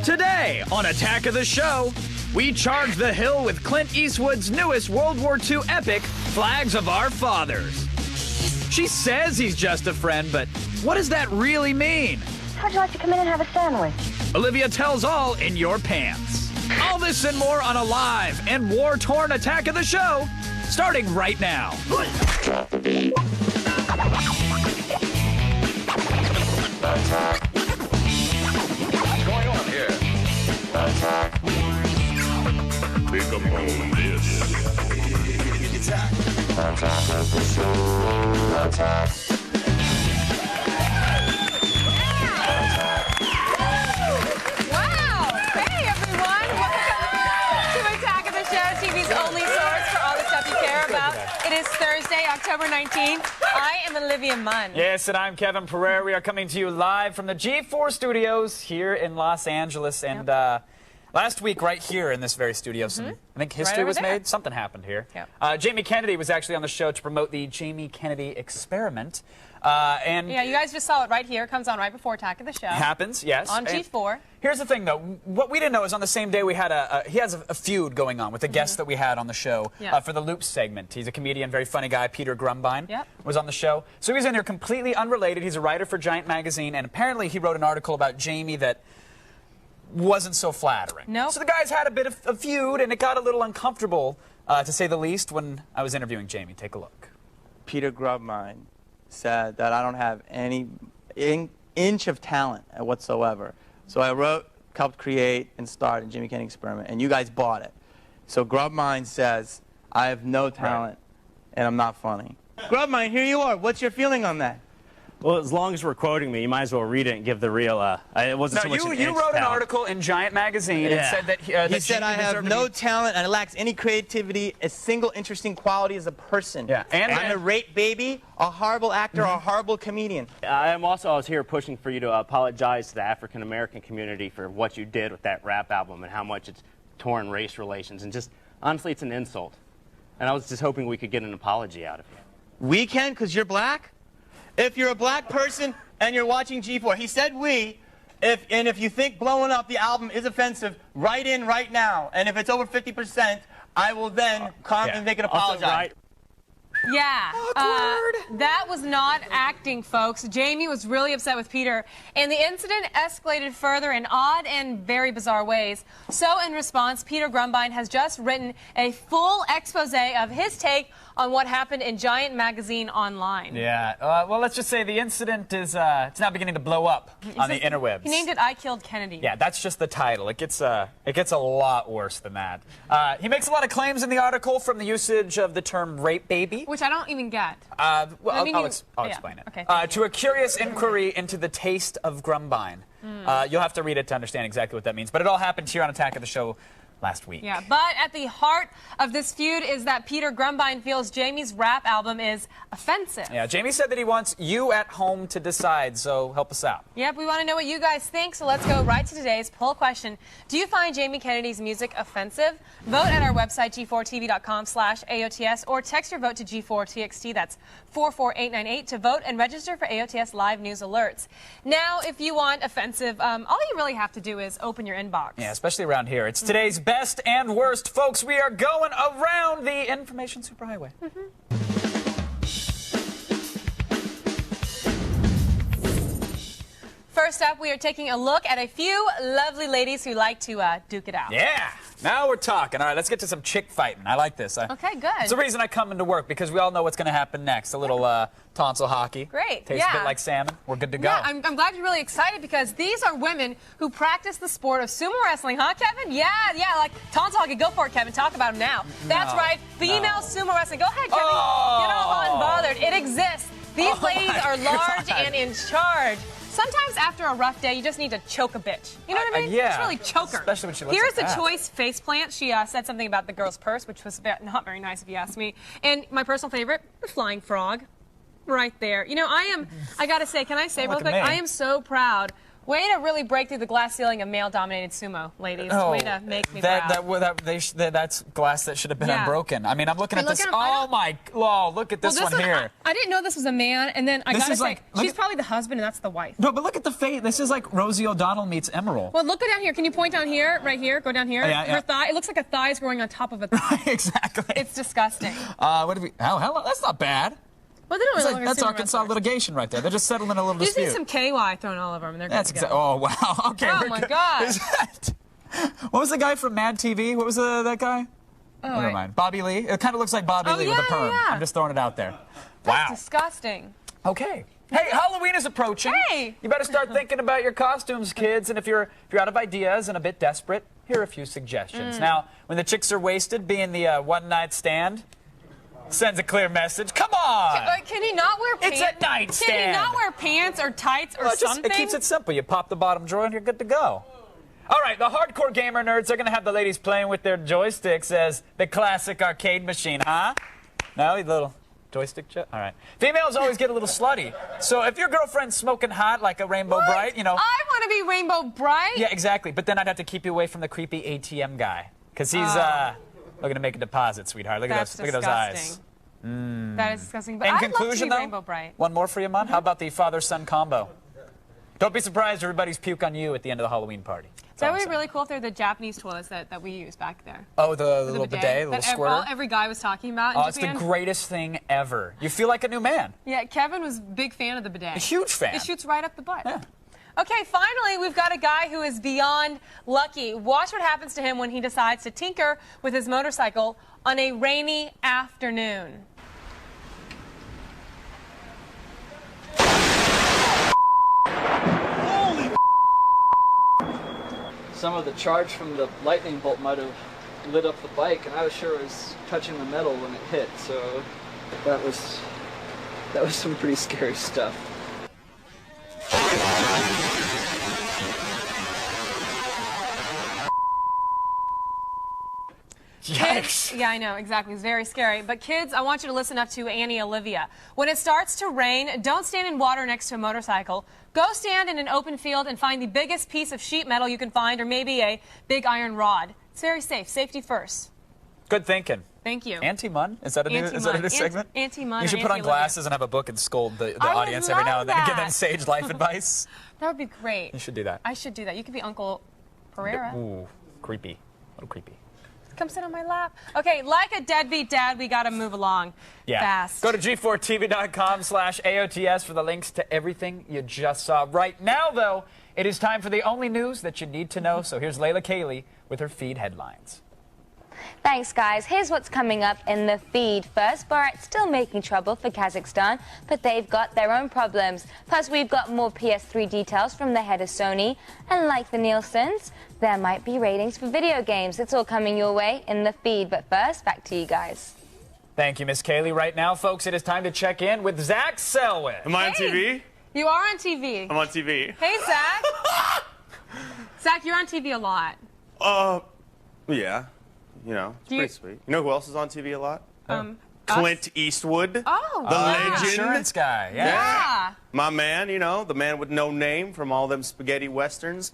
Today on Attack of the Show, we charge the hill with Clint Eastwood's newest World War II epic, Flags of Our Fathers. She says he's just a friend, but what does that really mean? How'd you like to come in and have a sandwich? Olivia tells all in your pants. All this and more on a live and war-torn Attack of the Show, starting right now. What's going on here? Pick up on this. Attack. Attack of the Show. Attack. Wow! Hey everyone! Welcome to Attack of the Show, TV's only source for all the stuff you care about. It is Thursday, October 19th. I am Olivia Munn. Yes, and I'm Kevin Pereira. We are coming to you live from the G4 studios here in Los Angeles. And last week, right here in this very studio, I think history was made. Something happened here. Yep. Jamie Kennedy was actually on the show to promote the Jamie Kennedy experiment. Yeah, you guys just saw it right here. It comes on right before Attack of the Show. Happens, yes. On G4. Here's the thing, though. What we didn't know is on the same day we had he has a feud going on with the guest that we had on the show for the Loop segment. He's a comedian, very funny guy. Peter Grumbine was on the show. So he's in here completely unrelated. He's a writer for Giant Magazine, and apparently he wrote an article about Jamie that wasn't so flattering. No. So the guys had a bit of a feud, and it got a little uncomfortable, to say the least, when I was interviewing Jamie. Take a look. Peter Grumbine said that I don't have any inch of talent whatsoever. So I wrote, helped create, and starred in Jamie Kennedy Experiment, and you guys bought it. So Grumbine says, I have no talent, and I'm not funny. Grumbine, here you are. What's your feeling on that? Well, as long as we're quoting me, you might as well read it and give the real, it wasn't so much an you wrote an talent. article in Giant Magazine and said that he said I have no talent and I lacks any creativity, a single interesting quality as a person. Yeah. And I'm a rape baby, a horrible actor, a horrible comedian. I was here pushing for you to apologize to the African-American community for what you did with that rap album and how much it's torn race relations. And just, honestly, it's an insult. And I was just hoping we could get an apology out of you. We can, because you're black? If you're a black person and you're watching G4, he said we, and if you think blowing up the album is offensive, write in right now. And if it's over 50%, I will then come and make an apology. Yeah, that was not acting, folks. Jamie was really upset with Peter, and the incident escalated further in odd and very bizarre ways. So in response, Peter Grumbine has just written a full expose of his take on what happened in Giant Magazine online. Yeah, well, let's just say the incident is it's now beginning to blow up on the interwebs. He named it I Killed Kennedy. Yeah, that's just the title. It gets a lot worse than that. He makes a lot of claims in the article from the usage of the term rape baby. Which I don't even get. Well, I'll explain it. Okay, to a curious inquiry into the taste of Grumbine. You'll have to read it to understand exactly what that means. But it all happened here on Attack of the Show last week. Yeah, but at the heart of this feud is that Peter Grumbine feels Jamie's rap album is offensive. Yeah, Jamie said that he wants you at home to decide, so help us out. Yep, we want to know what you guys think, so let's go right to today's poll question. Do you find Jamie Kennedy's music offensive? Vote at our website, g4tv.com/AOTS, or text your vote to G4TXT, that's 44898, to vote and register for AOTS live news alerts. Now, if you want offensive, all you really have to do is open your inbox. Yeah, especially around here. It's today's best and worst, folks. We are going around the information superhighway. First up, we are taking a look at a few lovely ladies who like to duke it out. Yeah, now we're talking. All right, let's get to some chick fighting. I like this. Okay, good. It's the reason I come into work, because we all know what's going to happen next. A little tonsil hockey. Great, Tastes a bit like salmon. We're good to go. Yeah, I'm glad you're really excited, because these are women who practice the sport of sumo wrestling, huh, Kevin? Yeah, like tonsil hockey. Go for it, Kevin. Talk about them now. That's right, female sumo wrestling. Go ahead, Kevin. Get all unbothered. It exists. These ladies are large and in charge. Sometimes after a rough day, you just need to choke a bitch. You know what I mean? Yeah. Just really choke her. Especially when she looks Here's like a that. choice faceplant. She said something about the girl's purse, which was not very nice if you ask me. And my personal favorite, the flying frog. Right there. You know, I gotta say, can I say real quick, I am so proud Way to really break through the glass ceiling of male-dominated sumo, ladies. Way to make me proud. That's glass that should have been unbroken. I mean, I'm looking at this. Look at this one here. I didn't know this was a man, and then I gotta say, she's probably the husband, and that's the wife. No, but look at the face. This is like Rosie O'Donnell meets Emerald. Well, look down here. Can you point down here, right here? Go down here. Her thigh. It looks like a thigh is growing on top of a thigh. Exactly. It's disgusting. What did we? Oh, that's not bad. Well, they don't really that's Arkansas litigation right there. They're just settling a little dispute. You see some KY thrown all over them, and they're good to go. Oh, wow. Okay. Oh, my God. What was the guy from Mad TV? What was that guy? Oh, never mind. Bobby Lee. It kind of looks like Bobby Lee with a perm. Yeah. I'm just throwing it out there. That's disgusting. Okay. Hey, Halloween is approaching. Hey! You better start thinking about your costumes, kids. And if you're out of ideas and a bit desperate, here are a few suggestions. Now, when the chicks are wasted, being the one-night stand sends a clear message. Come on! Can he not wear pants? It's a nightstand. Can he not wear pants or tights or something? It keeps it simple. You pop the bottom drawer and you're good to go. All right, the hardcore gamer nerds are going to have the ladies playing with their joysticks as the classic arcade machine, huh? No, you little joystick all right. Females always get a little slutty. So if your girlfriend's smoking hot like a Rainbow Bright, you know. I want to be Rainbow Bright. Yeah, exactly. But then I'd have to keep you away from the creepy ATM guy. Because he's looking to make a deposit, sweetheart. Look at those eyes. That is disgusting. But In I'd conclusion, love to be though, Rainbow Bright. one more for you, Mon. How about the father-son combo? Don't be surprised everybody's puke on you at the end of the Halloween party. That would be really cool if they're the Japanese toilets that we use back there. Oh, the little bidet, the little squirter? Every guy was talking about in Japan. It's the greatest thing ever. You feel like a new man. Yeah, Kevin was a big fan of the bidet. A huge fan. It shoots right up the butt. Yeah. Okay, finally, we've got a guy who is beyond lucky. Watch what happens to him when he decides to tinker with his motorcycle on a rainy afternoon. Some of the charge from the lightning bolt might have lit up the bike, and I was sure it was touching the metal when it hit, so that was some pretty scary stuff. Yikes. Yeah, I know, exactly. It's very scary. But kids, I want you to listen up to Annie Olivia. When it starts to rain, don't stand in water next to a motorcycle. Go stand in an open field and find the biggest piece of sheet metal you can find, or maybe a big iron rod. It's very safe. Safety first. Good thinking. Thank you. Auntie Mun? Is that a new segment? Auntie Mun. You should put on glasses and have a book and scold the audience every now and then and give them sage life advice. That would be great. You should do that. I should do that. You could be Uncle Pereira. Ooh, creepy. A little creepy. Come sit on my lap. Okay, like a deadbeat dad, we got to move along fast. Go to g4tv.com/AOTS for the links to everything you just saw. Right now, though, it is time for the only news that you need to know. So here's Layla Cayley with her feed headlines. Thanks, guys. Here's what's coming up in the feed. First, Borat's still making trouble for Kazakhstan, but they've got their own problems. Plus, we've got more PS3 details from the head of Sony. And like the Nielsen's, there might be ratings for video games. It's all coming your way in the feed. But first, back to you guys. Thank you, Miss Cayley. Right now, folks, it is time to check in with Zach Selwyn. Am I on TV? You are on TV. I'm on TV. Hey, Zach. Zach, you're on TV a lot. Yeah. You know, it's pretty sweet. You know who else is on TV a lot? us? Clint Eastwood. Oh, the legend. Insurance guy. Yeah. My man, you know, the man with no name from all them spaghetti westerns.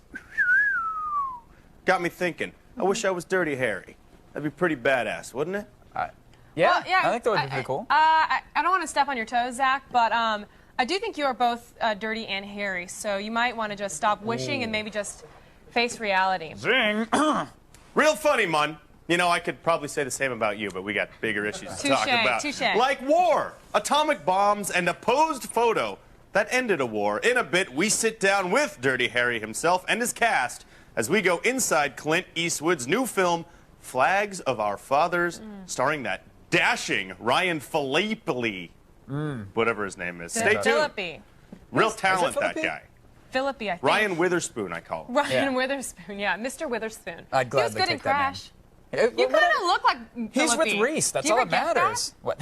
Got me thinking. I wish I was Dirty Harry. That'd be pretty badass, wouldn't it? Yeah, Well, yeah, I think that would be pretty cool. I don't want to step on your toes, Zach, but I do think you are both dirty and hairy, so you might want to just stop wishing and maybe just face reality. Zing. Real funny, Mun. You know, I could probably say the same about you, but we got bigger issues to talk about. Touche. Like war, atomic bombs, and a posed photo that ended a war. In a bit, we sit down with Dirty Harry himself and his cast as we go inside Clint Eastwood's new film, Flags of Our Fathers, starring that dashing Ryan Phillippe, whatever his name is. Stay tuned. Phillippe. Real talent, that guy. Phillippe, I think. Ryan Witherspoon, I call him. Ryan Witherspoon, yeah. Mr. Witherspoon. I'd gladly he was good in take that name. Crash. You kind of look like He's Phillippe. with Reese. That's Do you all ever that get matters. What?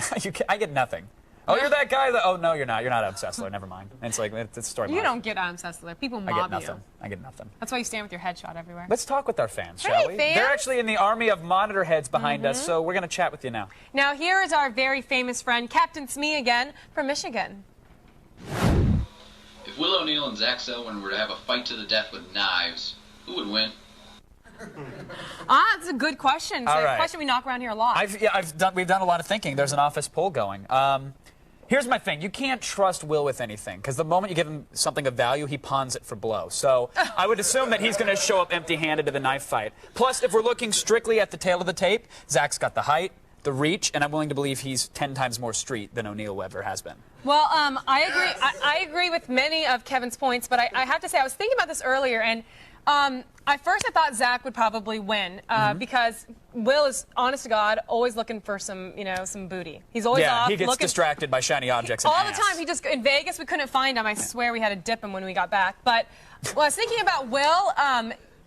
I get nothing. Oh, you're that guy that. Oh no, you're not. You're not Adam Sessler. Never mind. It's like it's a story. You don't get Adam Sessler. People mob I get nothing. you. I get nothing. That's why you stand with your headshot everywhere. Let's talk with our fans, Hey, shall we? fans. They're actually in the army of monitor heads behind us, so we're going to chat with you now. Now here is our very famous friend, Captain Smee again from Michigan. If Will O'Neill and Zach Selwyn were to have a fight to the death with knives, who would win? That's a good question. It's a question we knock around here a lot. We've done a lot of thinking. There's an office poll going. Here's my thing. You can't trust Will with anything, because the moment you give him something of value, he pawns it for blow. So I would assume that he's going to show up empty-handed to the knife fight. Plus, if we're looking strictly at the tail of the tape, Zach's got the height, the reach, and I'm willing to believe he's 10 times more street than O'Neill ever has been. Well, I agree. I agree with many of Kevin's points, but I have to say, I was thinking about this earlier, and at first I thought Zach would probably win because Will is, honest to God, always looking for some, some booty. He's always off. He gets distracted by shiny objects. All the time. He just, in Vegas, we couldn't find him. I swear we had to dip him when we got back. But I was thinking about Will.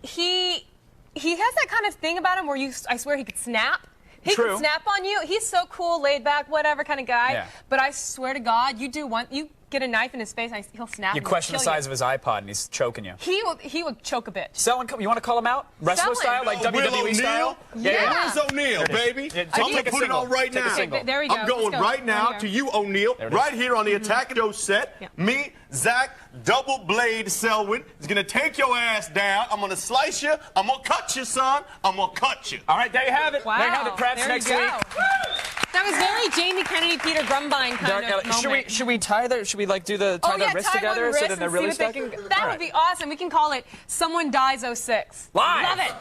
He has that kind of thing about him where I swear he could snap. He can snap on you. He's so cool, laid back, whatever kind of guy. Yeah. But I swear to God, you get a knife in his face, and he'll snap. You question the size of his iPod, and he's choking you. He will choke a bitch. Selwyn, you want to call him out? Wrestler style, like WWE style? Yeah. Where's O'Neill, baby? I'm going to put it on right now. There we go. I'm going right now to you, O'Neill, right here on the Attack Show set. Me, Zach, Double Blade Selwyn is going to take your ass down. I'm going to slice you. I'm going to cut you, son. I'm going to cut you. All right, there you have it. Wow. There you have it, perhaps next week. That was very Jamie Kennedy, Peter Grumbine kind of moment. Should we tie the wrists together so that they're really stuck? That would be awesome. We can call it Someone Dies 06. Live. Love it.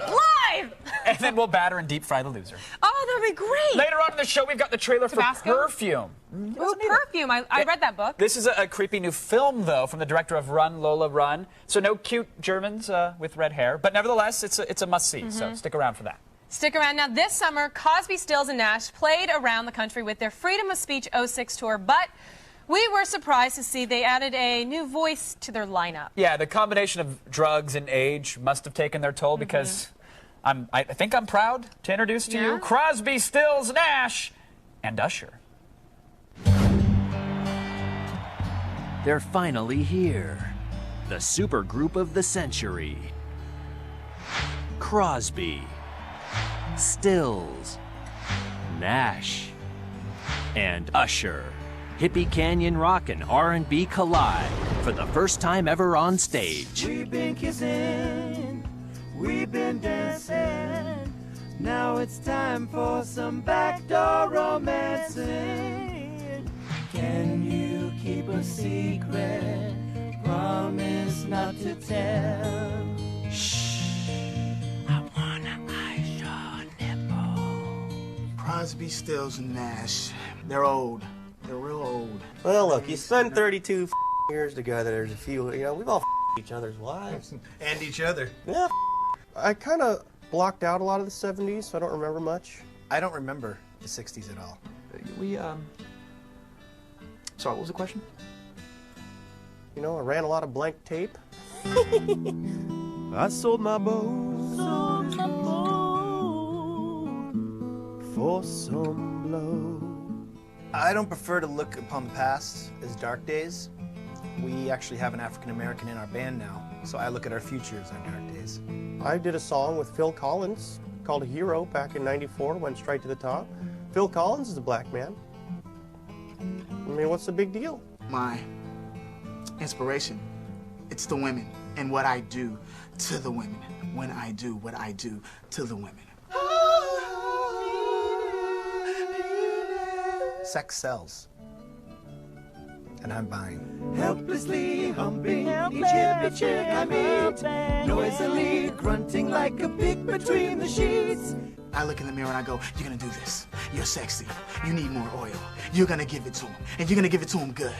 Live. And then we'll batter and deep fry the loser. Oh, that'd be great. Later on in the show, we've got the trailer for Perfume. Ooh, Perfume. I read that book. This is a creepy new film, though, from the director of Run, Lola, Run. So no cute Germans with red hair. But nevertheless, it's a must-see, so stick around for that. Stick around. Now, this summer, Cosby, Stills, and Nash played around the country with their Freedom of Speech 06 tour, but we were surprised to see they added a new voice to their lineup. Yeah, the combination of drugs and age must have taken their toll because I think I'm proud to introduce to you Crosby, Stills, Nash, and Usher. They're finally here. The supergroup of the century. Crosby, Stills, Nash, and Usher. Hippie Canyon rock and R&B collide for the first time ever on stage. We've been kissing, we've been dancing. Now it's time for some backdoor romancing. Can you keep a secret? Promise not to tell. Shh, I wanna ice your nipple. Crosby, Stills, and Nash. They're old. They're real old. Well, look, you spend 32 years together. There's a few, we've all each other's wives. And each other. Yeah. I kind of blocked out a lot of the 70s, so I don't remember much. I don't remember the 60s at all. Sorry, what was the question? I ran a lot of blank tape. I sold my bones for some blow. I don't prefer to look upon the past as dark days. We actually have an African American in our band now, so I look at our future as our dark days. I did a song with Phil Collins called Hero back in '94, went straight to the top. Phil Collins is a black man. I mean, what's the big deal? My inspiration, it's the women and what I do to the women when I do what I do to the women. Sex sells, and I'm buying. Helplessly humping each hippie chick I meet, noisily grunting like a pig between the sheets. I look in the mirror and I go, you're gonna do this. You're sexy. You need more oil. You're gonna give it to him, and you're gonna give it to him good.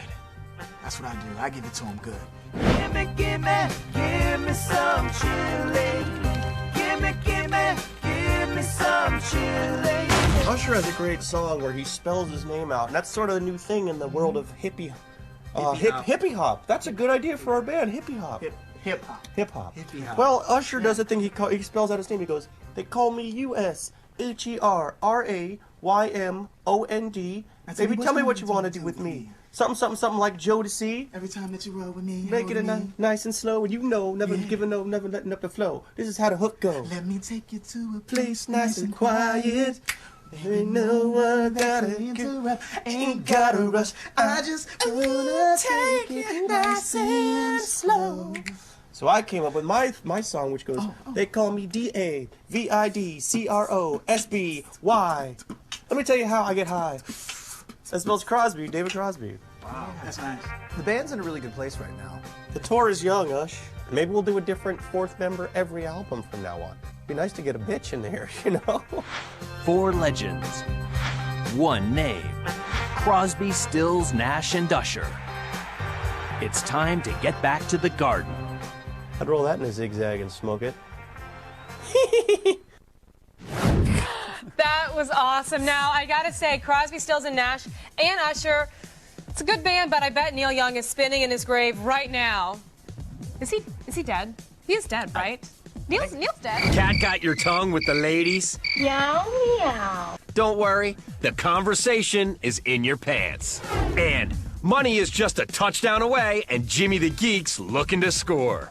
That's what I do. I give it to him good. Give me some chili. Give me some chili. Usher has a great song where he spells his name out, and that's sort of a new thing in the world of hippie hop. That's a good idea for our band, hippie hop. Hip hop. Hip hop. Hippie hop. Well, Usher does a thing. He spells out his name. He goes, "They call me USHERRAYMOND." Baby, tell me what you want to do with me. Something like Jodeci. Every time that you roll with me, make it nice and slow, and never giving no, never letting up the flow. This is how the hook goes. Let me take you to a place nice and quiet. Ain't no one gotta interrupt, ain't gotta rush. I just wanna take it nice and slow. So I came up with my song, which goes, they call me D-A-V-I-D-C-R-O-S-B-Y. Let me tell you how I get high. That spells Crosby, David Crosby. Wow, that's nice. The band's in a really good place right now. The tour is young, Ush. Maybe we'll do a different fourth member every album from now on. Be nice to get a bitch in there, you know? 4 legends, 1 name, Crosby, Stills, Nash, and Usher. It's time to get back to the garden. I'd roll that in a zigzag and smoke it. That was awesome. Now, I gotta say, Crosby, Stills, and Nash, and Usher, it's a good band, but I bet Neil Young is spinning in his grave right now. Is he dead? He is dead, right? Neil's dead. Cat got your tongue with the ladies? Meow, meow. Don't worry, the conversation is in your pants. And money is just a touchdown away, and Jimmy the Geek's looking to score.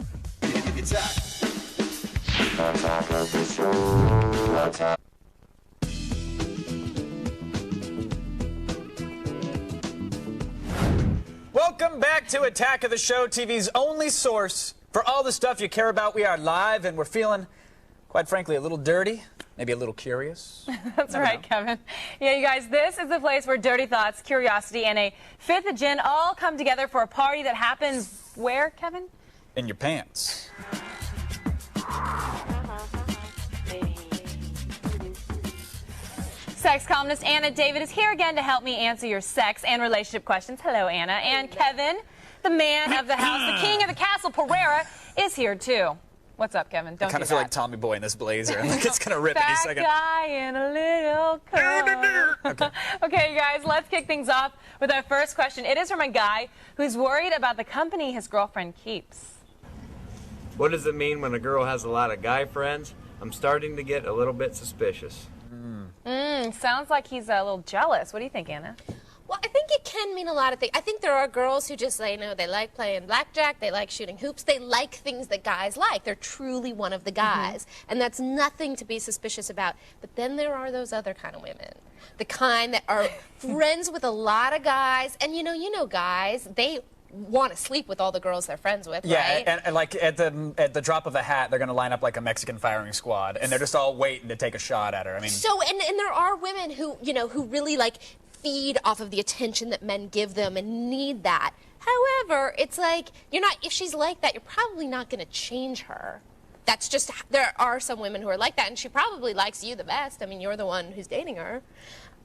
Welcome back to Attack of the Show, TV's only source for all the stuff you care about. We are live, and we're feeling, quite frankly, a little dirty, maybe a little curious. That's right, Kevin. Yeah, you guys, this is the place where dirty thoughts, curiosity, and a fifth of gin all come together for a party that happens where, Kevin? In your pants. Sex columnist Anna David is here again to help me answer your sex and relationship questions. Hello, Anna. And Kevin, the man of the house, the king of the castle, Pereira, is here too. What's up, Kevin? Don't I kind of feel like Tommy Boy in this blazer. Like it's going to rip any second. Guy in a little coat. Okay, you guys, let's kick things off with our first question. It is from a guy who's worried about the company his girlfriend keeps. What does it mean when a girl has a lot of guy friends? I'm starting to get a little bit suspicious. Sounds like he's a little jealous. What do you think, Anna? Well, I think it can mean a lot of things. I think there are girls who just, you know, they like playing blackjack, they like shooting hoops, they like things that guys like. They're truly one of the guys. And that's nothing to be suspicious about. But then there are those other kind of women. The kind that are friends with a lot of guys. And you know guys, they want to sleep with all the girls they're friends with, right? And like at the drop of a hat, they're going to line up like a Mexican firing squad, and they're just all waiting to take a shot at her. I mean, so and there are women who who really like feed off of the attention that men give them and need that. However, it's like if she's like that, you're probably not going to change her. That's just, there are some women who are like that, and she probably likes you the best. I mean, you're the one who's dating her.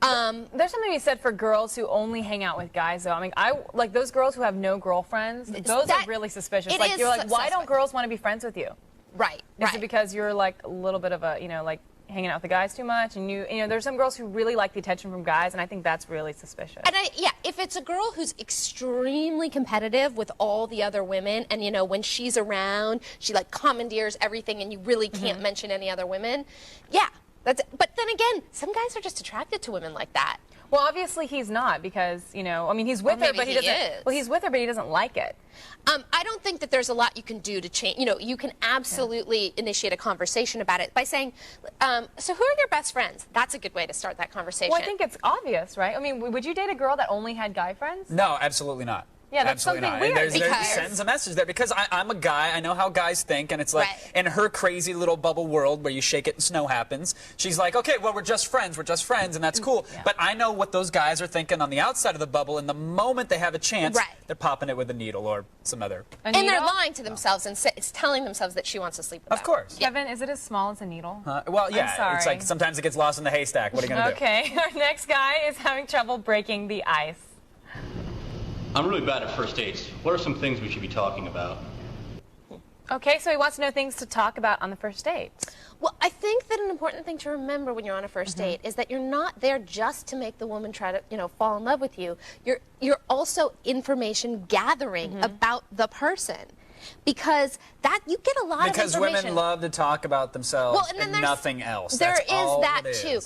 There's something to be said for girls who only hang out with guys, though. I mean, I like those girls who have no girlfriends. Those are really suspicious. Like, you're like, why don't girls want to be friends with you? Right. Is it because you're like a little bit of a, like hanging out with the guys too much? And there's some girls who really like the attention from guys, and I think that's really suspicious. And if it's a girl who's extremely competitive with all the other women, and when she's around, she like commandeers everything, and you really can't mention any other women. Yeah. But then again, some guys are just attracted to women like that. Well, obviously he's not, because I mean, he's with her, but he doesn't. Well, he's with her, but he doesn't like it. I don't think that there's a lot you can do to change. You can absolutely initiate a conversation about it by saying, "So who are your best friends?" That's a good way to start that conversation. Well, I think it's obvious, right? I mean, would you date a girl that only had guy friends? No, absolutely not. Yeah, that's absolutely something not. weird. There sends a message there, because I'm a guy. I know how guys think, and it's like in her crazy little bubble world where you shake it and snow happens. She's like, okay, well, we're just friends, and that's cool. Yeah. But I know what those guys are thinking on the outside of the bubble, and the moment they have a chance, they're popping it with a needle or some other. And they're lying to themselves and telling themselves that she wants to sleep with them. Of course. Kevin, is it as small as a needle? Well, yeah. I'm sorry. It's like sometimes it gets lost in the haystack. What are you going to do? Okay, our next guy is having trouble breaking the ice. I'm really bad at first dates. What are some things we should be talking about? Okay, so he wants to know things to talk about on the first date. Well, I think that an important thing to remember when you're on a first date is that you're not there just to make the woman try to, fall in love with you. You're also information gathering about the person. Because you get a lot of information. Because women love to talk about themselves and nothing else. There That's is that too.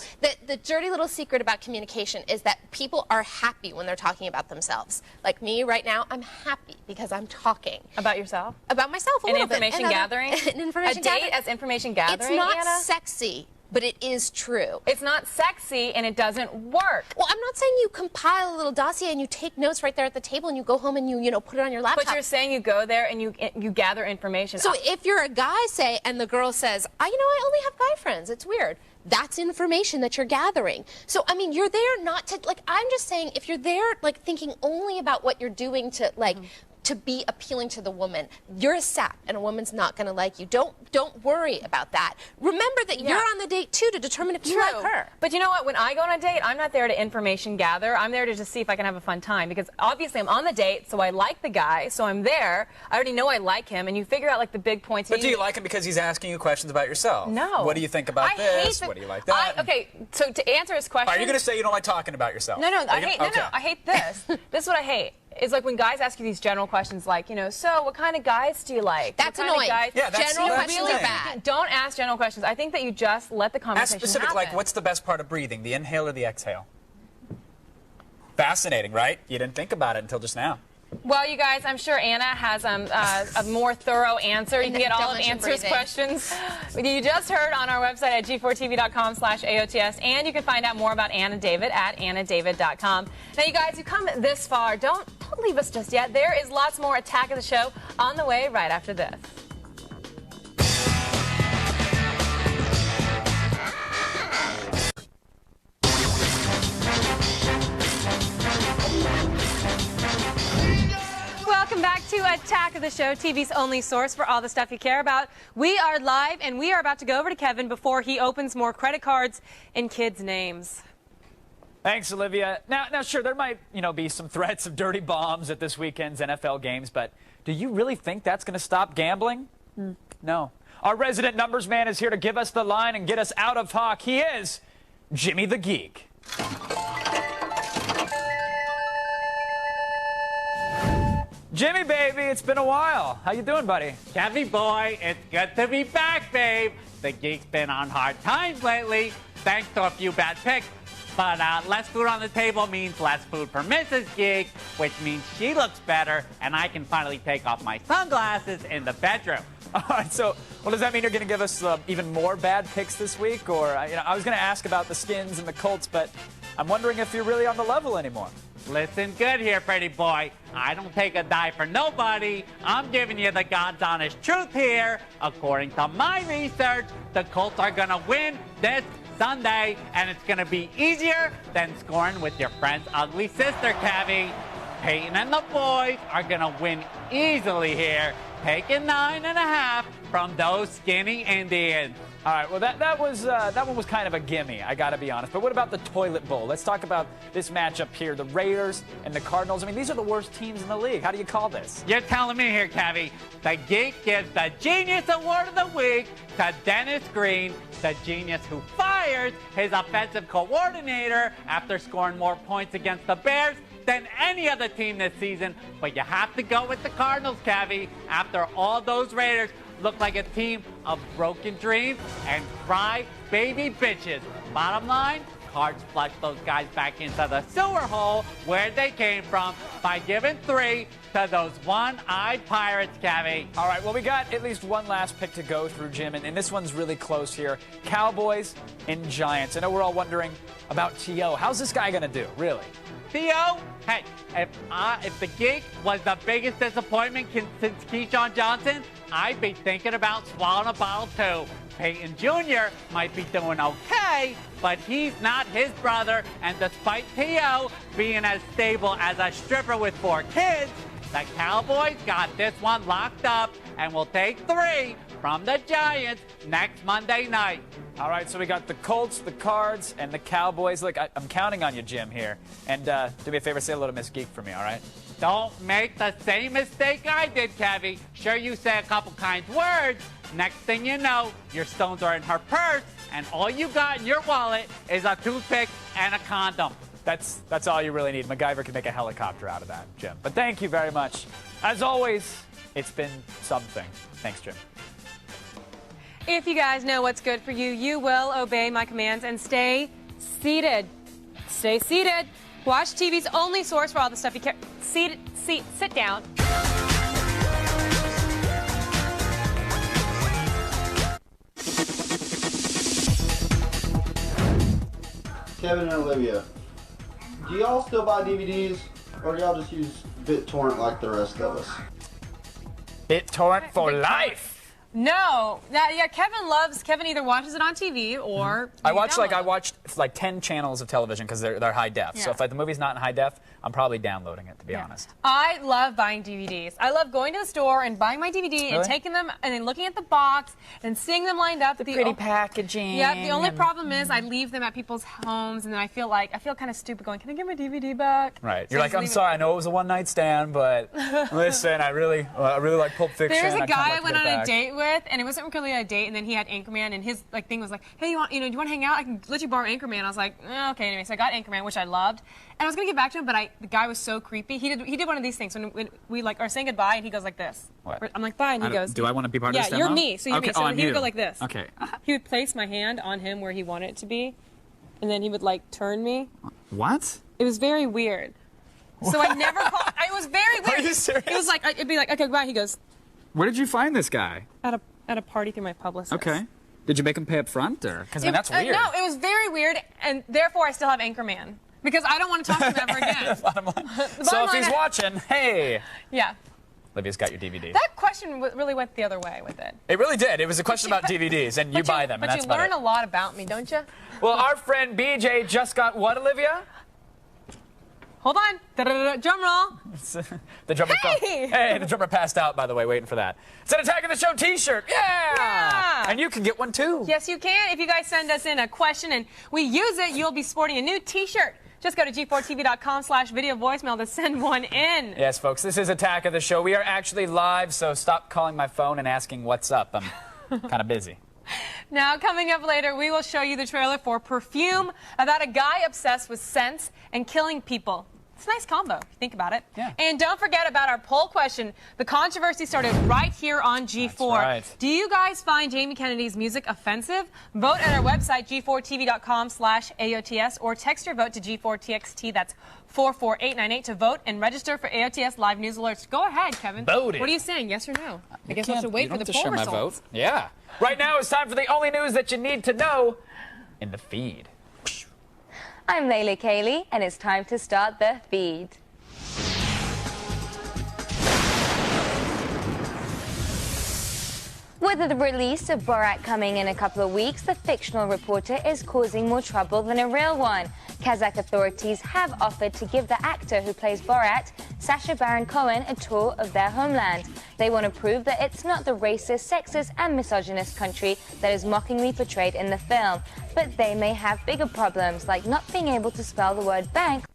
The dirty little secret about communication is that people are happy when they're talking about themselves. Like me right now, I'm happy because I'm talking. About yourself? About myself a little bit. Information gathering? Information gathering. A date as information gathering, It's not Anna? sexy but it is true. It's not sexy and it doesn't work. Well, I'm not saying you compile a little dossier and you take notes right there at the table and you go home and you put it on your laptop. But you're saying you go there and you gather information. So if you're a guy, say, and the girl says, I only have guy friends, it's weird. That's information that you're gathering. So, I mean, you're there not to, like, I'm just saying, if you're there, like, thinking only about what you're doing to, like, to be appealing to the woman, you're a sap, and a woman's not going to like you. Don't worry about that. Remember that you're on the date, too, to determine if you like her. But you know what? When I go on a date, I'm not there to information gather. I'm there to just see if I can have a fun time. Because obviously I'm on the date, so I like the guy, so I'm there. I already know I like him, and you figure out, like, the big points. But do you like him because he's asking you questions about yourself? No. What do you think about this? What do you like that? Okay, so to answer his question... Are you going to say you don't like talking about yourself? No, I hate this. This is what I hate. It's like when guys ask you these general questions like, so what kind of guys do you like? That's annoying. Yeah, that's general questions are bad. Don't ask general questions. I think that you just let the conversation ask specific, happen. like, what's the best part of breathing, the inhale or the exhale? Fascinating, right? You didn't think about it until just now. Well, you guys, I'm sure Anna has a more thorough answer. You can get all of Answer's questions you just heard on our website at g4tv.com/AOTS, and you can find out more about Anna David at annadavid.com. Now, you guys, you come this far, don't leave us just yet. There is lots more Attack of the Show on the way right after this. Welcome back to Attack of the Show, TV's only source for all the stuff you care about. We are live, and we are about to go over to Kevin before he opens more credit cards in kids' names. Thanks, Olivia. Now, sure, there might, be some threats of dirty bombs at this weekend's NFL games, but do you really think that's going to stop gambling? No. Our resident numbers man is here to give us the line and get us out of Hawk. He is Jimmy the Geek. Jimmy, baby, it's been a while. How you doing, buddy? Chevy boy, it's good to be back, babe. The Geek's been on hard times lately, thanks to a few bad picks. But less food on the table means less food for Mrs. Geek, which means she looks better, and I can finally take off my sunglasses in the bedroom. All right, so, does that mean you're going to give us even more bad picks this week? Or, I was going to ask about the Skins and the Colts, but I'm wondering if you're really on the level anymore. Listen good here, pretty boy. I don't take a dime for nobody. I'm giving you the God's honest truth here. According to my research, the Colts are going to win this Sunday, and it's going to be easier than scoring with your friend's ugly sister, Cavi. Peyton and the boys are going to win easily here, taking 9.5 from those skinny Indians. All right, well, that one was kind of a gimme, I got to be honest. But what about the toilet bowl? Let's talk about this matchup here, the Raiders and the Cardinals. I mean, these are the worst teams in the league. How do you call this? You're telling me here, Cavi. The Geek gives the Genius Award of the Week to Dennis Green, the genius who fires his offensive coordinator after scoring more points against the Bears than any other team this season. But you have to go with the Cardinals, Cavi. After all, those Raiders look like a team of broken dreams and cry baby bitches. Bottom line, Cards flush those guys back into the sewer hole where they came from by giving 3 to those one-eyed Pirates, Cavi. All right, well, we got at least one last pick to go through, Jim, and this one's really close here. Cowboys and Giants. I know we're all wondering about T.O. How's this guy going to do, really? T.O.? Hey, if the Geek was the biggest disappointment since Keyshawn Johnson, I'd be thinking about swallowing a bottle, too. Peyton Jr. might be doing okay, but he's not his brother, and despite T.O. being as stable as a stripper with 4 kids, the Cowboys got this one locked up and will take 3 from the Giants next Monday night. All right, so we got the Colts, the Cards, and the Cowboys. Look, I'm counting on you, Jim, here. And do me a favor, say hello to Miss Geek for me, all right? Don't make the same mistake I did, Cavi. Sure, you say a couple kind words. Next thing you know, your stones are in her purse, and all you got in your wallet is a toothpick and a condom. That's all you really need. MacGyver can make a helicopter out of that, Jim. But thank you very much. As always, it's been something. Thanks, Jim. If you guys know what's good for you, you will obey my commands and stay seated. Stay seated. Watch TV's only source for all the stuff you care. Sit down. Kevin and Olivia, do y'all still buy DVDs, or do y'all just use BitTorrent like the rest of us? BitTorrent for life. No, yeah. Kevin either watches it on TV or I watched like 10 channels of television because they're high def. Yeah. So if the movie's not in high def, I'm probably downloading it, to be honest. I love buying DVDs. I love going to the store and buying my DVD and taking them and then looking at the box and seeing them lined up. The pretty packaging. Yeah. The only problem is I leave them at people's homes and then I feel kind of stupid going, "Can I get my DVD back?" Right. You're like, "I'm sorry. I know it was a one-night stand, but listen, I really like Pulp Fiction." There's a guy I went on back. a date with, and it wasn't really a date. And then he had Anchorman, and his thing was like, "Hey, do you want to hang out? I can let you borrow Anchorman." I was like, "Okay." Anyway, so I got Anchorman, which I loved, and I was gonna get back to him, but the guy was so creepy. He did one of these things when we are saying goodbye, and he goes like this. What? I'm like, "Bye," and he goes, "Do I want to be part of this?" Yeah, you're me. So you're me. So he would go like this. Okay. He would place my hand on him where he wanted it to be, and then he would like turn me. What? It was very weird. So I never called. It was very weird. Are you serious? It was like it'd be like, "Okay, goodbye." He goes, Where did you find this guy? At a party through my publicist. Okay. Did you make him pay up front, or? Because that's weird. No, it was very weird, and therefore I still have Anchorman because I don't want to talk to him ever again. So if he's watching, hey. Yeah. Olivia's got your DVD. That question really went the other way with it. It really did. It was a question about DVDs, and you buy them, and that's about it. But you learn a lot about me, don't you? Well, our friend BJ just got what, Olivia? Hold on. Drum roll. The drummer the drummer passed out, by the way, waiting for that. It's an Attack of the Show t-shirt. Yeah! And you can get one, too. Yes, you can. If you guys send us in a question and we use it, you'll be sporting a new t-shirt. Just go to g4tv.com/video voicemail to send one in. Yes, folks, this is Attack of the Show. We are actually live, so stop calling my phone and asking what's up. I'm kind of busy. Now, coming up later, we will show you the trailer for Perfume, about a guy obsessed with scents and killing people. It's a nice combo, if you think about it. Yeah. And don't forget about our poll question. The controversy started right here on G4. That's right. Do you guys find Jamie Kennedy's music offensive? Vote at our website, g4tv.com/AOTS, or text your vote to G4TXT. That's 44898 to vote and register for AOTS live news alerts. Go ahead, Kevin. Vote it. What are you saying, yes or no? I guess I'll have to wait for the poll results. My vote. Yeah. Right now it's time for the only news that you need to know in the feed. I'm Layla Kaylee, and it's time to start the feed. With the release of Borat coming in a couple of weeks, the fictional reporter is causing more trouble than a real one. Kazakh authorities have offered to give the actor who plays Borat, Sacha Baron Cohen, a tour of their homeland. They want to prove that it's not the racist, sexist, and misogynist country that is mockingly portrayed in the film. But they may have bigger problems, like not being able to spell the word bank.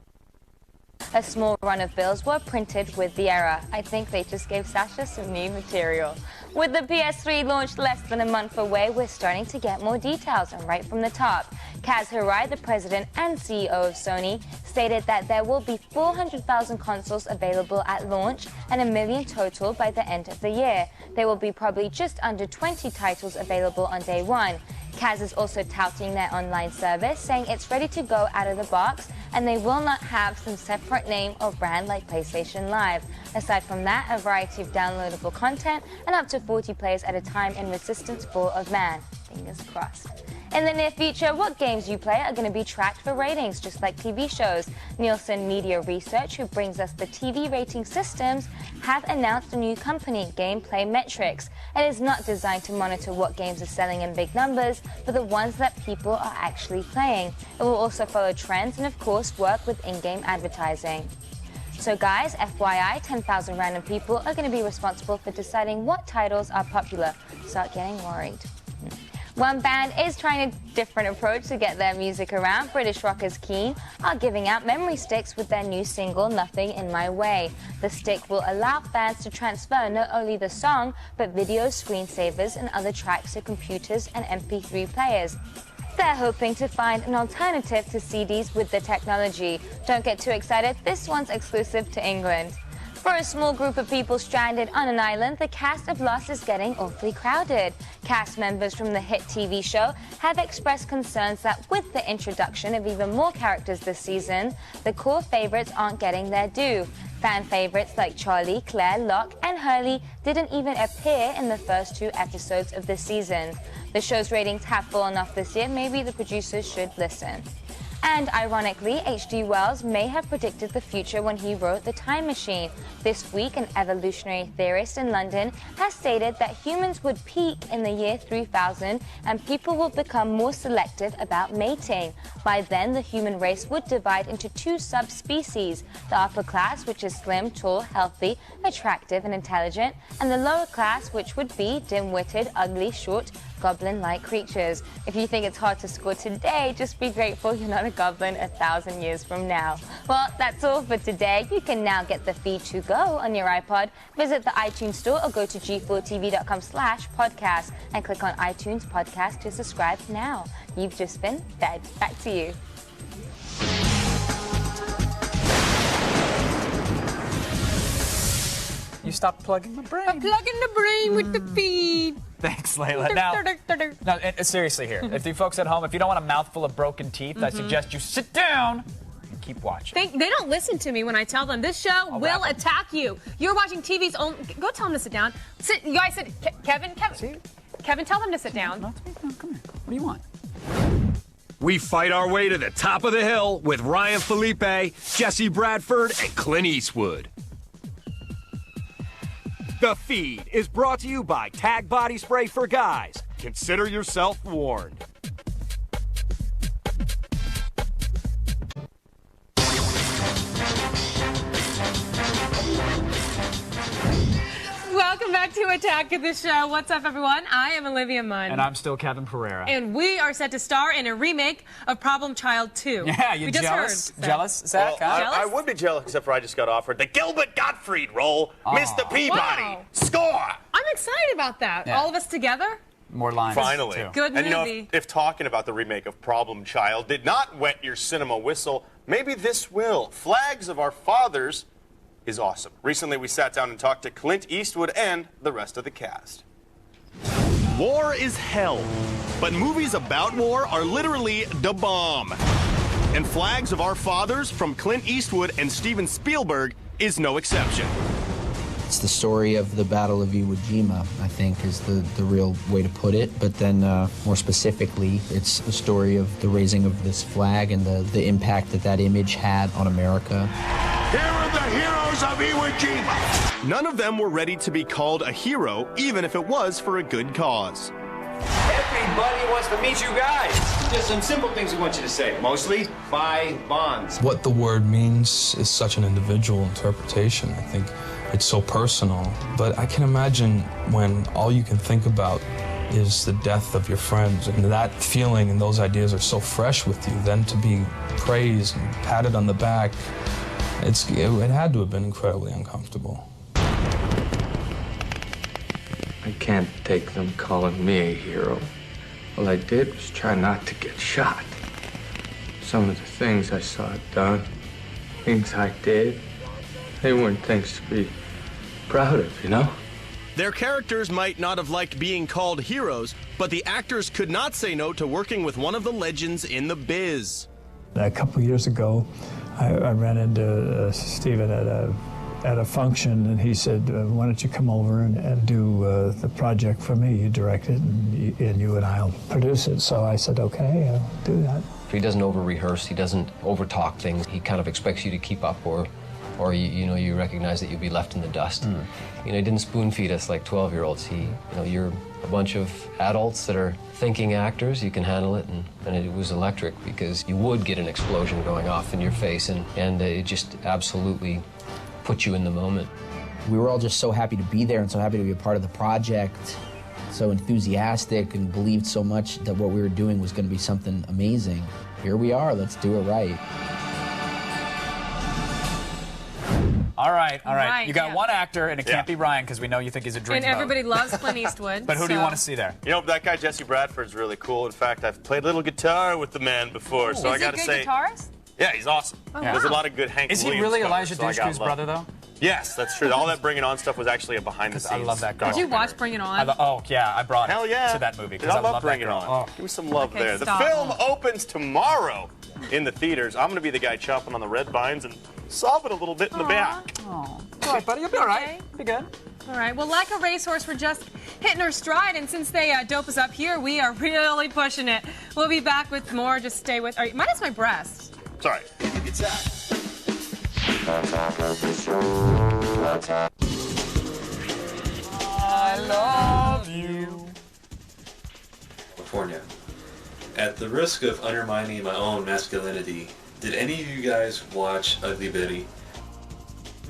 A small run of bills were printed with the error. I think they just gave Sasha some new material. With the PS3 launched less than a month away, we're starting to get more details, and right from the top. Kaz Hirai, the president and CEO of Sony, stated that there will be 400,000 consoles available at launch and 1 million total by the end of the year. There will be probably just under 20 titles available on day one. Kaz is also touting their online service, saying it's ready to go out of the box and they will not have some separate name or brand like PlayStation Live. Aside from that, a variety of downloadable content and up to 40 players at a time in Resistance Fall of Man. Fingers crossed. In the near future, what games you play are going to be tracked for ratings, just like TV shows. Nielsen Media Research, who brings us the TV rating systems, have announced a new company, Gameplay Metrics. It is not designed to monitor what games are selling in big numbers, but the ones that people are actually playing. It will also follow trends and, of course, work with in-game advertising. So guys, FYI, 10,000 random people are going to be responsible for deciding what titles are popular. Start getting worried. One band is trying a different approach to get their music around. British rockers Keane are giving out memory sticks with their new single, Nothing in My Way. The stick will allow fans to transfer not only the song, but videos, screensavers, and other tracks to computers and MP3 players. They're hoping to find an alternative to CDs with the technology. Don't get too excited, this one's exclusive to England. For a small group of people stranded on an island, the cast of Lost is getting awfully crowded. Cast members from the hit TV show have expressed concerns that with the introduction of even more characters this season, the core favorites aren't getting their due. Fan favorites like Charlie, Claire, Locke, and Hurley didn't even appear in the first 2 episodes of this season. The show's ratings have fallen off this year. Maybe the producers should listen. And ironically, H.G. Wells may have predicted the future when he wrote The Time Machine. This week, an evolutionary theorist in London has stated that humans would peak in the year 3000 and people will become more selective about mating. By then, the human race would divide into two subspecies, the upper class, which is slim, tall, healthy, attractive, and intelligent, and the lower class, which would be dim-witted, ugly, short, goblin-like creatures. If you think it's hard to score today, just be grateful you're not a goblin 1,000 years from now. Well, that's all for today. You can now get the feed to go on your iPod. Visit the iTunes store or go to g4tv.com/podcast and click on iTunes podcast to subscribe now. You've just been fed. Back to you. You stopped plugging my brain. I'm plugging the brain with the feed. Thanks, Layla. Now, seriously here, if you folks at home, if you don't want a mouthful of broken teeth, I suggest you sit down and keep watching. They don't listen to me when I tell them. This show will attack you. You're watching TV's own. Go tell them to sit down. Sit. You guys sit. Kevin, tell them to sit down. No, come here. What do you want? We fight our way to the top of the hill with Ryan Felipe, Jesse Bradford, and Clint Eastwood. The Feed is brought to you by Tag Body Spray for Guys. Consider yourself warned. Welcome back to Attack of the Show. What's up, everyone? I am Olivia Munn. And I'm still Kevin Pereira. And we are set to star in a remake of Problem Child 2. Yeah, you jealous? Jealous, Zach? Well, Jealous? I would be jealous, except for I just got offered the Gilbert Gottfried role. Mr. Peabody. Wow. Score! I'm excited about that. Yeah. All of us together. More lines. Finally. Too. Good and movie. you know, if talking about the remake of Problem Child did not wet your cinema whistle, maybe this will. Flags of Our Fathers is awesome. Recently, we sat down and talked to Clint Eastwood and the rest of the cast. War is hell, but movies about war are literally the bomb. And Flags of Our Fathers from Clint Eastwood and Steven Spielberg is no exception. It's the story of the Battle of Iwo Jima, I think, is the real way to put it. But then, more specifically, it's the story of the raising of this flag and the impact that image had on America. Here are the heroes of Iwo Jima. None of them were ready to be called a hero, even if it was for a good cause. Everybody wants to meet you guys. Just some simple things we want you to say. Mostly, buy bonds. What the word means is such an individual interpretation. I think it's so personal. But I can imagine when all you can think about is the death of your friends, and that feeling and those ideas are so fresh with you, then to be praised and patted on the back, it had to have been incredibly uncomfortable. I can't take them calling me a hero. All I did was try not to get shot. Some of the things I saw done, things I did, they weren't things to be proud of, you know? Their characters might not have liked being called heroes, but the actors could not say no to working with one of the legends in the biz. A couple years ago, I ran into Steven at a function, and he said, why don't you come over and do the project for me? You direct it, and you and I'll produce it. So I said, okay, I'll do that. He doesn't over-rehearse, he doesn't over-talk things. He kind of expects you to keep up, or you recognize that you'll be left in the dust. He didn't spoon-feed us like 12-year-olds. You're a bunch of adults that are thinking actors, you can handle it, and it was electric because you would get an explosion going off in your face, and it just absolutely put you in the moment. We were all just so happy to be there and so happy to be a part of the project, so enthusiastic and believed so much that what we were doing was going to be something amazing. Here we are, let's do it right. All right. You got one actor, and it can't be Ryan because we know you think he's a dreamboat. And everybody loves Clint Eastwood. But who do you want to see there? You know, that guy Jesse Bradford's really cool. In fact, I've played a little guitar with the man before, so I gotta say. Is he a good guitarist? Yeah, he's awesome. Oh, There's a wow. lot of good Hank Is he Williams really covers, Elijah so I got Dushku's love. brother, though? Yes, that's true. All that Bring It On stuff was actually a behind-the-scenes. I love that guy. Did you watch Bring It On? I brought Hell yeah. to that movie Dude, because I love Bring that It girl. On. Give me some love Okay, there. stop. The film opens tomorrow in the theaters. I'm going to be the guy chopping on the red vines and sobbing a little bit in the back. All right, buddy, you'll be all right. Be good. All right. Well, like a racehorse, we're just hitting our stride, and since they dope us up here, we are really pushing it. We'll be back with more. Just stay with. Minus my breast. Sorry. I love you. California. At the risk of undermining my own masculinity, did any of you guys watch Ugly Betty?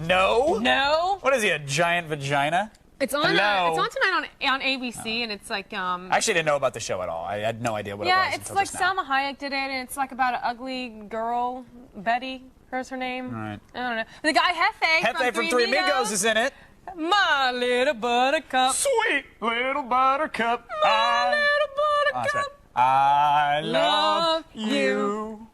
No. No. What is he, a giant vagina? It's on. Hello? It's on tonight on ABC, and it's like. I actually didn't know about the show at all. I had no idea what it was. Yeah, it's until like just now. Salma Hayek did it, and it's like about an ugly girl, Betty. Here's her name. All right. I don't know. The guy Hefe from Three Amigos is in it. My little buttercup. Sweet little buttercup. My little buttercup. That's right. I love you.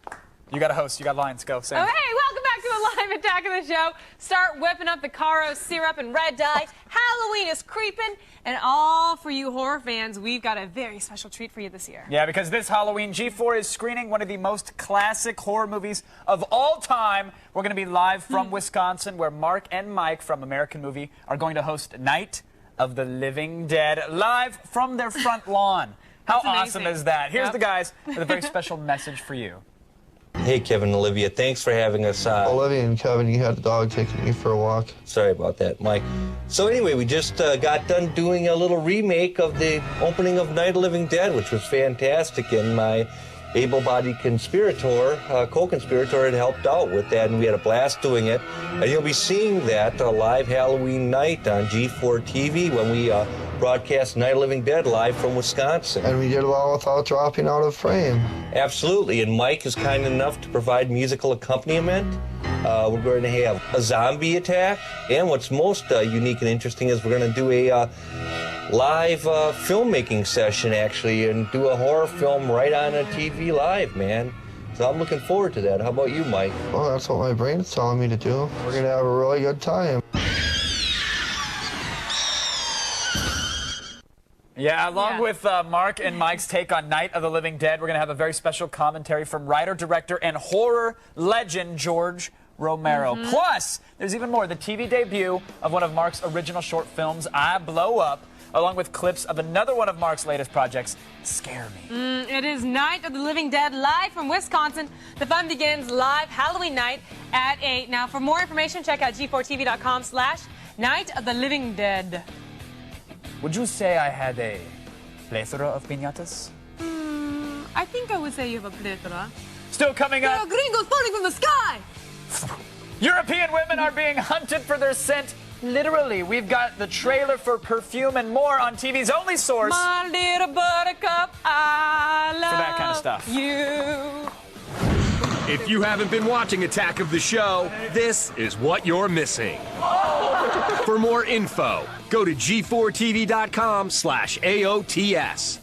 You got a host. You got lines. Go. Say. Oh, hey, welcome back to a live attack of the show. Start whipping up the Caro syrup and red dye. Halloween is creeping. And all for you horror fans, we've got a very special treat for you this year. Yeah, because this Halloween, G4 is screening one of the most classic horror movies of all time. We're going to be live from Wisconsin, where Mark and Mike from American Movie are going to host Night of the Living Dead live from their front lawn. How awesome is that? Here's the guys with a very special message for you. Hey, Kevin and Olivia, thanks for having us. Olivia and Kevin, you had a dog taking me for a walk. Sorry about that, Mike. So anyway, we just got done doing a little remake of the opening of Night of the Living Dead, which was fantastic, and my able-bodied co-conspirator had helped out with that, and we had a blast doing it. And you'll be seeing that live Halloween night on G4 TV when we broadcast Night of the Living Dead live from Wisconsin. And we did it all without dropping out of frame. Absolutely, and Mike is kind enough to provide musical accompaniment. We're going to have a zombie attack, and what's most unique and interesting is we're going to do a live filmmaking session, actually, and do a horror film right on a TV live, man. So I'm looking forward to that. How about you, Mike? Well, that's what my brain's telling me to do. We're going to have a really good time. Yeah, along with Mark and Mike's take on Night of the Living Dead, we're going to have a very special commentary from writer, director, and horror legend George Romero. Plus, there's even more. The TV debut of one of Mark's original short films, I Blow Up, along with clips of another one of Mark's latest projects, Scare Me. It is Night of the Living Dead live from Wisconsin. The fun begins live Halloween night at 8. Now, for more information, check out g4tv.com/Night of the Living Dead. Would you say I had a plethora of piñatas? I think I would say you have a plethora. Still coming up. There are gringos falling from the sky! European women are being hunted for their scent. Literally, we've got the trailer for Perfume and more on TV's only source My little buttercup, I love for that kind of stuff. You. If you haven't been watching Attack of the Show, this is what you're missing. For more info, go to g4tv.com/AOTS.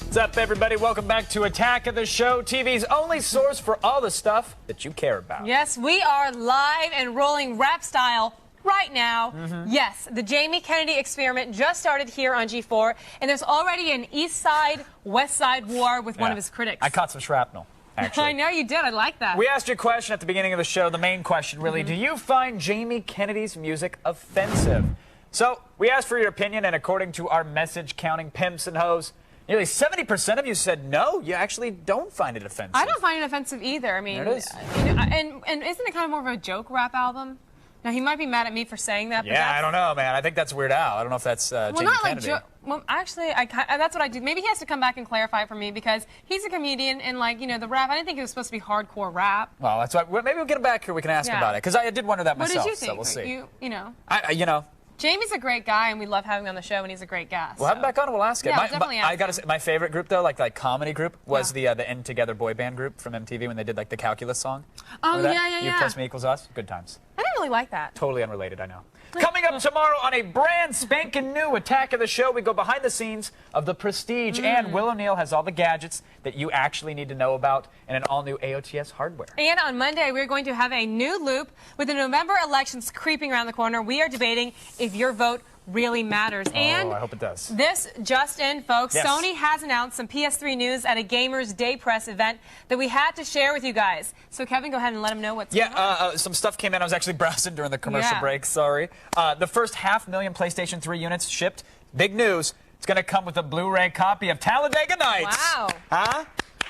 What's up, everybody? Welcome back to Attack of the Show, TV's only source for all the stuff that you care about. Yes, we are live and rolling rap style right now. Yes, the Jamie Kennedy experiment just started here on G4, and there's already an East Side, West Side war with one of his critics. I caught some shrapnel, actually. I know you did. I like that. We asked you a question at the beginning of the show, the main question, really. Do you find Jamie Kennedy's music offensive? So we asked for your opinion, and according to our message counting pimps and hoes, nearly 70% of you said no, you actually don't find it offensive. I don't find it offensive either. I mean, There it is. You know, and isn't it kind of more of a joke rap album? Now, he might be mad at me for saying that. But Yeah, I don't know, man. I think that's Weird Al. I don't know if that's well, Jamie not Kennedy. like well, actually, that's what I do. Maybe he has to come back and clarify for me because he's a comedian and, like, you know, the rap. I didn't think it was supposed to be hardcore rap. Well, that's why. Maybe we'll get him back here. We can ask him about it because I did wonder that What myself. did you think? So we'll see. You know. You know. Jamie's a great guy, and we love having him on the show, and he's a great guest. We'll have him back on and we'll ask him. Yeah, we'll definitely ask I gotta say, my favorite group though, like comedy group, was the End Together boy band group from MTV when they did like the Calculus song. Oh, Remember that? yeah. You plus me equals us. Good times. I didn't really like that. Totally unrelated, I know. Coming up tomorrow on a brand spanking new Attack of the Show, we go behind the scenes of The Prestige, and Will O'Neill has all the gadgets that you actually need to know about in an all-new AOTS hardware. And on Monday, we're going to have a new loop. With the November elections creeping around the corner, we are debating if your vote really matters. And I hope it does. This just in, folks. Yes. Sony has announced some PS3 news at a Gamers Day Press event that we had to share with you guys. So, Kevin, go ahead and let them know what's going on. Some stuff came in. I was actually browsing during the commercial break. Sorry. The first 500,000 PlayStation 3 units shipped. Big news. It's going to come with a Blu-ray copy of Talladega Nights. Wow. Huh?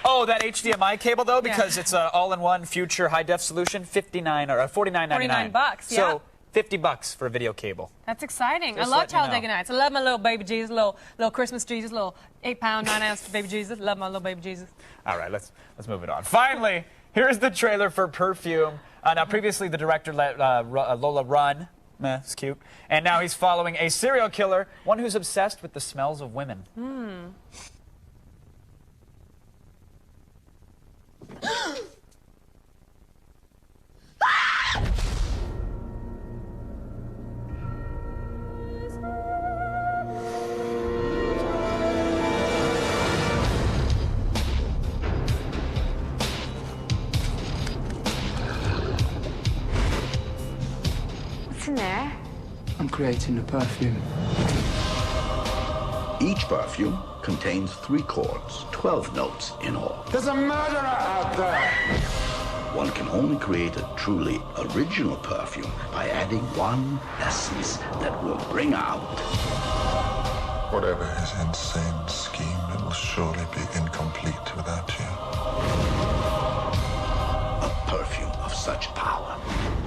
Oh, that HDMI cable, though, because it's an all-in-one future high-def solution, $49.99. $49, So, $50 for a video cable. That's exciting. Just I love letting you know. Talladega Nights. I love my little baby Jesus, little Christmas Jesus, little 8-pound, 9-ounce baby Jesus. Love my little baby Jesus. All right, let's move it on. Finally, here's the trailer for Perfume. Now, previously, the director let Lola run. It's cute. And now he's following a serial killer, one who's obsessed with the smells of women. What's in there? I'm creating a perfume. Each perfume contains 3 chords, 12 notes in all. There's a murderer out there! One can only create a truly original perfume by adding one essence that will bring out... Whatever his insane scheme, it will surely be incomplete without you. A perfume of such power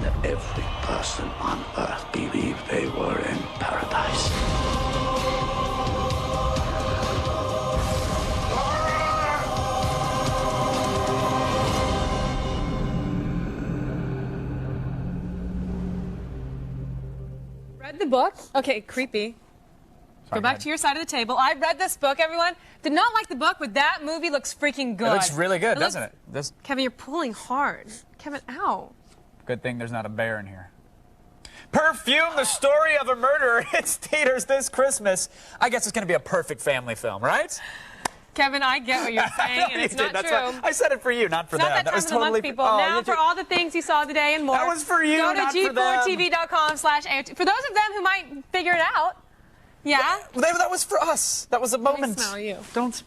that every person on Earth believed they were in paradise. Read the book? Okay, creepy. Go back to your side of the table. I read this book, everyone. Did not like the book, but that movie looks freaking good. It looks really good, doesn't it? Kevin, you're pulling hard. Kevin, ow. Good thing there's not a bear in here. Perfume, the story of a murderer. Hits theaters this Christmas. I guess it's going to be a perfect family film, right? Kevin, I get what you're saying, and it's not true. I said it for you, not for them. Not that was time of the month, people. Now for all the things you saw today and more. That was for you, not for them. Go to G4TV.com/AOT. For those of them who might figure it out, yeah? That was for us. That was a moment. Let me smell you. Don't.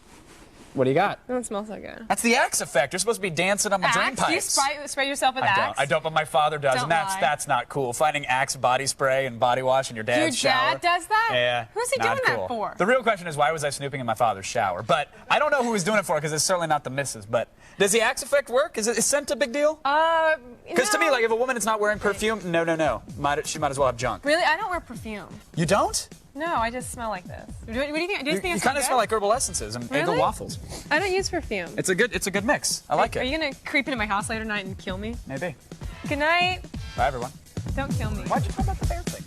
What do you got? It don't smell so good. That's the Axe effect. You're supposed to be dancing on the drain pipes. Do you spray yourself with Axe? I don't, but my father does, Don't and lie. that's not cool. Finding Axe body spray and body wash in your dad's shower. Your dad does that? Yeah. Who's he not doing cool. that for? The real question is, why was I snooping in my father's shower? But I don't know who was doing it for, because it's certainly not the missus. But does the Axe effect work? Is scent a big deal? Because to me, like, if a woman is not wearing perfume, no. She might as well have junk. Really? I don't wear perfume. You don't? No, I just smell like this. What do you think? Do you think You it's kind of good? smell like herbal essences and Really? Eggo waffles. I don't use perfume. It's a good mix. I like Are it. you gonna creep into my house later tonight and kill me? Maybe. Good night. Bye, everyone. Don't kill me. Why'd you talk about the bear thing?